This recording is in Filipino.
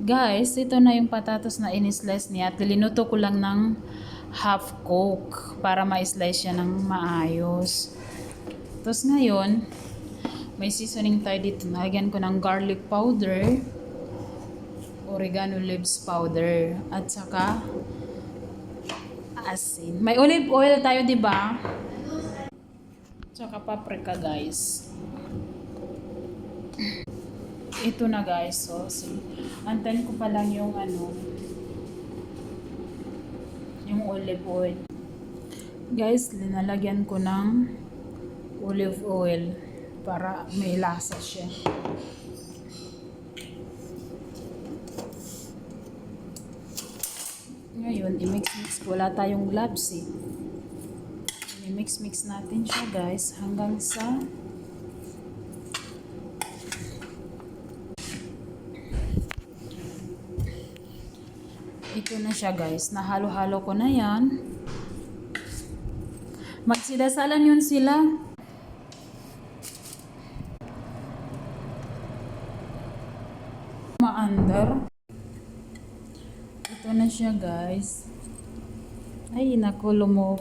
Guys, ito na yung patatas na in-slice niya. At linuto ko lang ng half cook para ma-slice siya ng maayos. Tapos ngayon, may seasoning tayo dito. Nalagyan ko ng garlic powder, oregano leaves powder, at saka asin. May olive oil tayo, di ba? Tsaka paprika, guys. Ito na, guys. So, antayin ko pa lang yung yung olive oil. Guys, linalagyan ko ng olive oil para may lasa siya. Ngayon, i-mix-mix. Wala tayong gloves eh. I-mix-mix natin siya, guys, hanggang sa ito na siya, guys. Nahalo-halo ko na yan. Magsidasalan yun sila. Maandar. Ito na siya, guys. Ay, naku, lumabo.